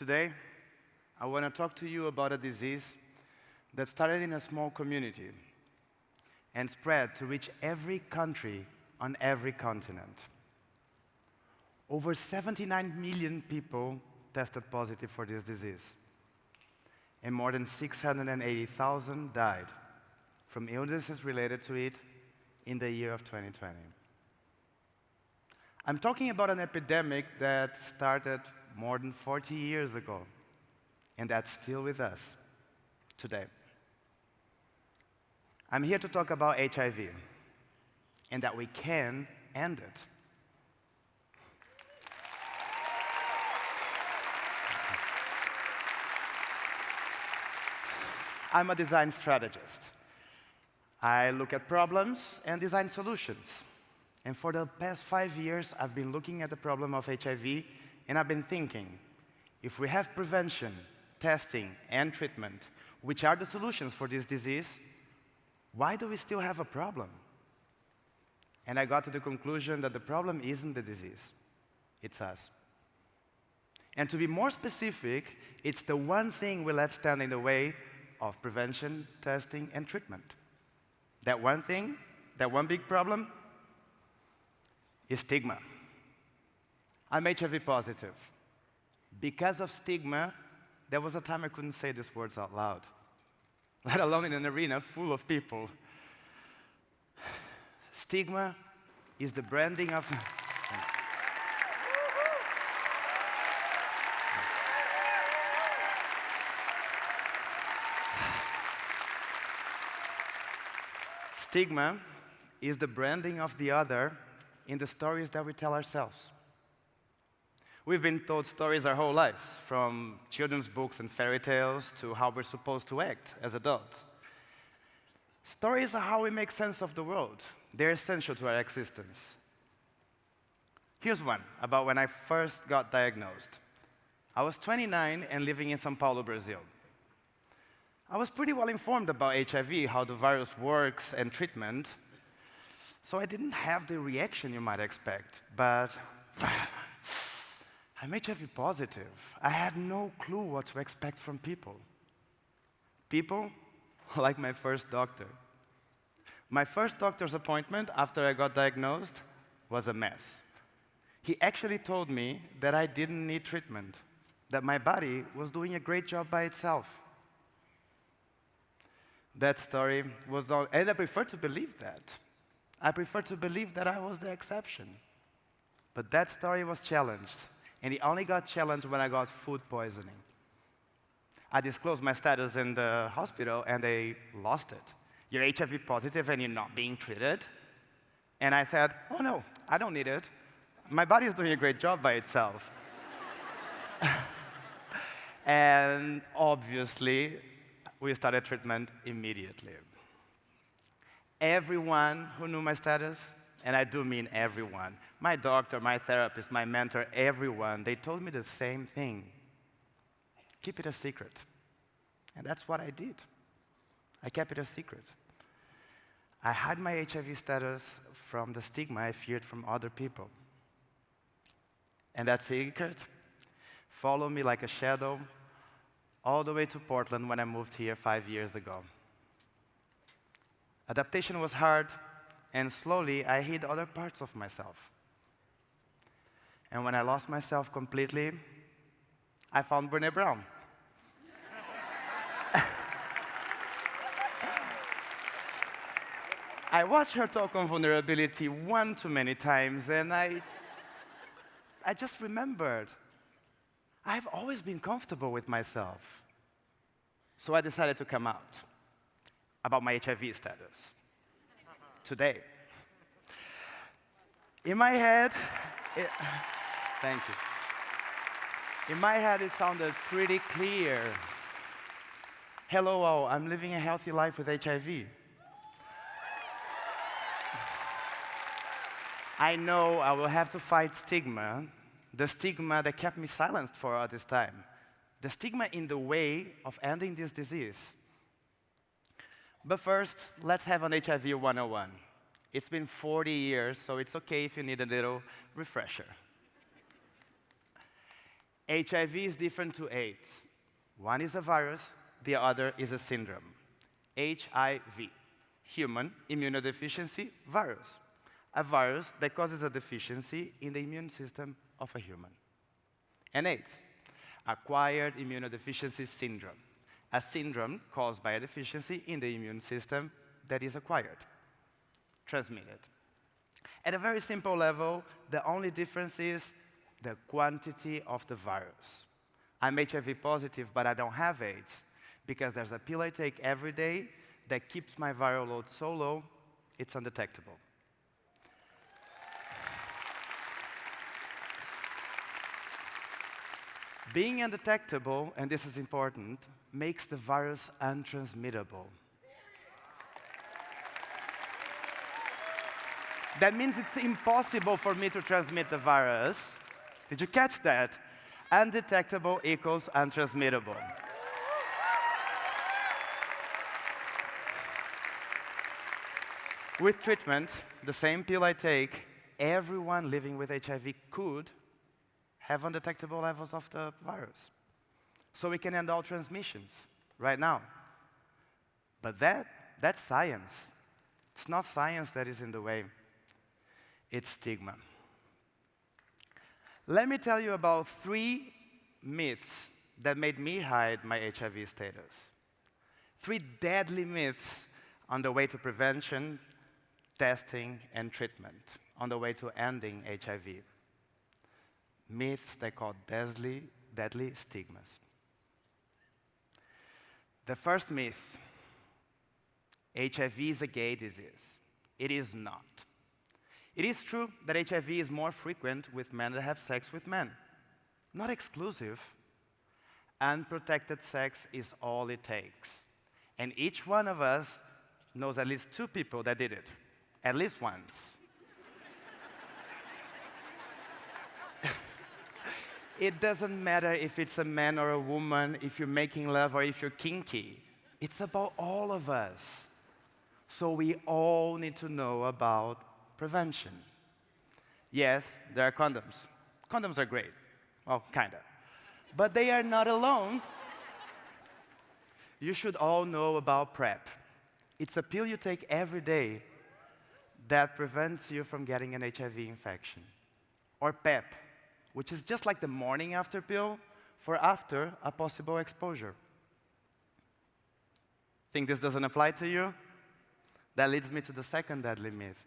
Today, I want to talk to you about a disease that started in a small community and spread to reach every country on every continent. Over 79 million people tested positive for this disease, and more than 680,000 died from illnesses related to it in the year of 2020. I'm talking about an epidemic that started more than 40 years ago, and that's still with us today. I'm here to talk about HIV, and that we can end it. I'm a design strategist. I look at problems and design solutions. And for the past 5 years, I've been looking at the problem of HIV, and I've been thinking, if we have prevention, testing, and treatment, which are the solutions for this disease, why do we still have a problem? And I got to the conclusion that the problem isn't the disease, it's us. And to be more specific, it's the one thing we let stand in the way of prevention, testing, and treatment. That one thing, that one big problem, is stigma. I'm HIV positive. Because of stigma, there was a time I couldn't say these words out loud, let alone in an arena full of people. Stigma is the branding of... Stigma is the branding of the other in the stories that we tell ourselves. We've been told stories our whole lives, from children's books and fairy tales to how we're supposed to act as adults. Stories are how we make sense of the world. They're essential to our existence. Here's one about when I first got diagnosed. I was 29 and living in São Paulo, Brazil. I was pretty well informed about HIV, how the virus works, and treatment, so I didn't have the reaction you might expect, but I'm HIV positive. I had no clue what to expect from people. People like my first doctor. My first doctor's appointment after I got diagnosed was a mess. He actually told me that I didn't need treatment, that my body was doing a great job by itself. That story was all, and I prefer to believe that. I prefer to believe that I was the exception. But that story was challenged, and it only got challenged when I got food poisoning. I disclosed my status in the hospital, and they lost it. You're HIV positive and you're not being treated? And I said, oh no, I don't need it. My body is doing a great job by itself. And obviously, we started treatment immediately. Everyone who knew my status, and I do mean everyone, my doctor, my therapist, my mentor, everyone, they told me the same thing. Keep it a secret. And that's what I did. I kept it a secret. I hid my HIV status from the stigma I feared from other people. And that secret followed me like a shadow all the way to Portland when I moved here 5 years ago. Adaptation was hard, and slowly I hid other parts of myself. And when I lost myself completely, I found Brené Brown. I watched her talk on vulnerability one too many times, and I just remembered, I've always been comfortable with myself. So I decided to come out about my HIV status today. In my head, thank you. In my head, it sounded pretty clear. Hello all, I'm living a healthy life with HIV. I know I will have to fight stigma, the stigma that kept me silenced for all this time. The stigma in the way of ending this disease. But first, let's have an HIV 101. It's been 40 years, so it's okay if you need a little refresher. HIV is different to AIDS. One is a virus, the other is a syndrome. HIV, human immunodeficiency virus, a virus that causes a deficiency in the immune system of a human. And AIDS, acquired immunodeficiency syndrome, a syndrome caused by a deficiency in the immune system that is acquired, transmitted. At a very simple level, the only difference is the quantity of the virus. I'm HIV positive, but I don't have AIDS, because there's a pill I take every day that keeps my viral load so low, it's undetectable. Being undetectable, and this is important, makes the virus untransmittable. That means it's impossible for me to transmit the virus. Did you catch that? Undetectable equals untransmittable. With treatment, the same pill I take, everyone living with HIV could have undetectable levels of the virus. So we can end all transmissions right now. But that's science. It's not science that is in the way. It's stigma. Let me tell you about 3 myths that made me hide my HIV status. 3 deadly myths on the way to prevention, testing, and treatment, on the way to ending HIV. Myths they call deadly stigmas. The first myth, HIV is a gay disease. It is not. It is true that HIV is more frequent with men that have sex with men. Not exclusive. Unprotected sex is all it takes. And each one of us knows at least 2 people that did it. At least once. It doesn't matter if it's a man or a woman, if you're making love or if you're kinky. It's about all of us. So we all need to know about prevention. Yes, there are condoms. Condoms are great. Well, kinda. But they are not alone. You should all know about PrEP. It's a pill you take every day that prevents you from getting an HIV infection. Or PEP, which is just like the morning after pill for after a possible exposure. Think this doesn't apply to you? That leads me to the second deadly myth.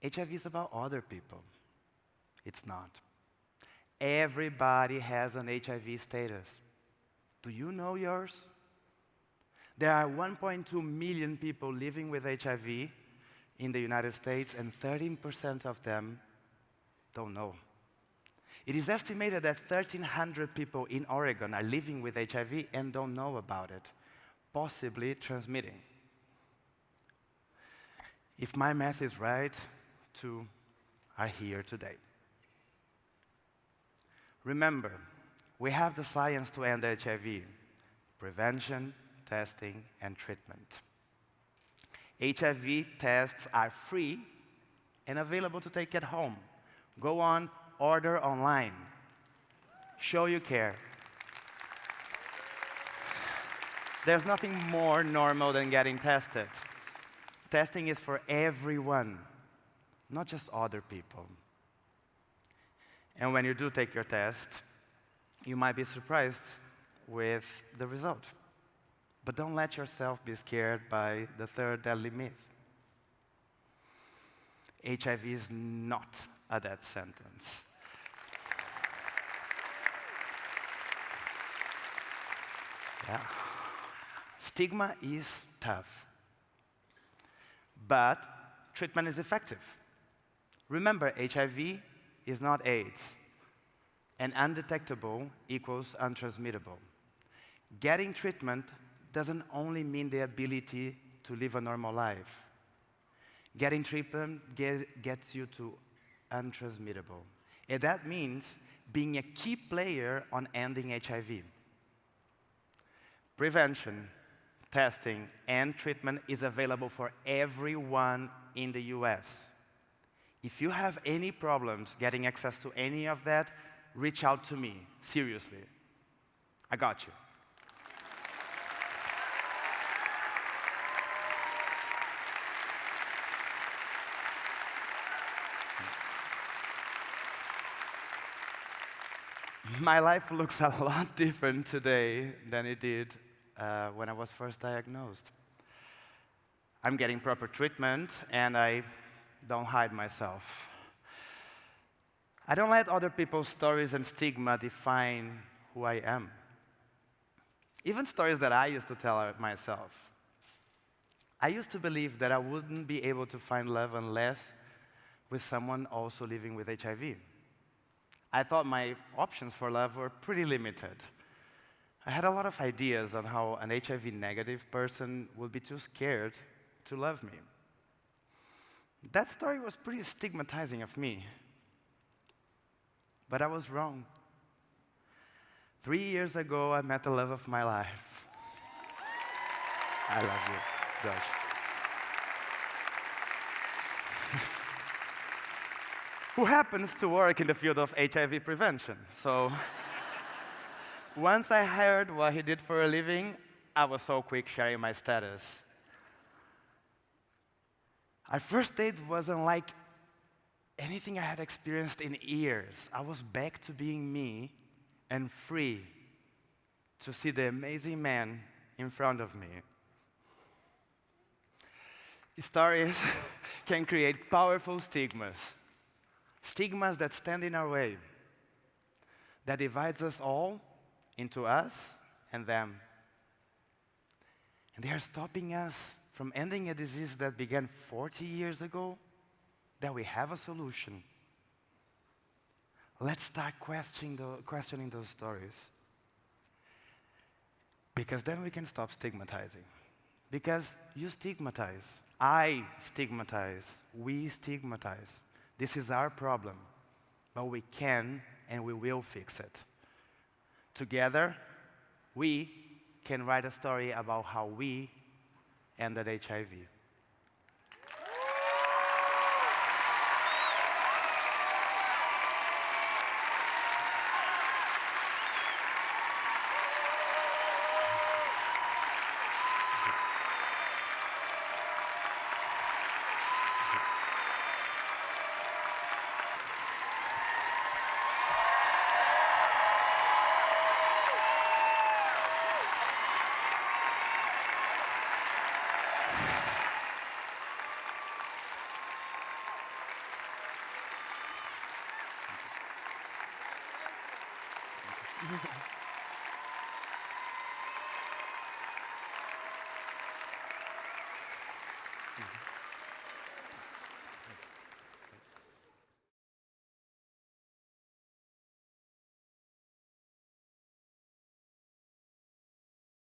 HIV is about other people. It's not. Everybody has an HIV status. Do you know yours? There are 1.2 million people living with HIV in the United States, and 13% of them don't know. It is estimated that 1,300 people in Oregon are living with HIV and don't know about it, possibly transmitting. If my math is right, 2 are here today. Remember, we have the science to end HIV: prevention, testing, and treatment. HIV tests are free and available to take at home. Go on, order online. Show you care. There's nothing more normal than getting tested. Testing is for everyone, not just other people. And when you do take your test, you might be surprised with the result. But don't let yourself be scared by the third deadly myth. HIV is not a death sentence. Yeah. Stigma is tough, but treatment is effective. Remember, HIV is not AIDS, and undetectable equals untransmittable. Getting treatment doesn't only mean the ability to live a normal life. Getting treatment gets you to untransmittable. And that means being a key player on ending HIV. Prevention, testing, and treatment is available for everyone in the US. If you have any problems getting access to any of that, reach out to me, seriously. I got you. My life looks a lot different today than it did when I was first diagnosed. I'm getting proper treatment, and I don't hide myself. I don't let other people's stories and stigma define who I am. Even stories that I used to tell myself. I used to believe that I wouldn't be able to find love unless with someone also living with HIV. I thought my options for love were pretty limited. I had a lot of ideas on how an HIV-negative person would be too scared to love me. That story was pretty stigmatizing of me. But I was wrong. 3 years ago, I met the love of my life. I love you, Josh. Who happens to work in the field of HIV prevention. So once I heard what he did for a living, I was so quick sharing my status. Our first date wasn't like anything I had experienced in years. I was back to being me and free to see the amazing man in front of me. Stories can create powerful stigmas. Stigmas that stand in our way, that divides us all into us and them. And they are stopping us from ending a disease that began 40 years ago, that we have a solution. Let's start questioning those stories. Because then we can stop stigmatizing. Because you stigmatize, I stigmatize, we stigmatize. This is our problem, but we can and we will fix it. Together, we can write a story about how we ended HIV.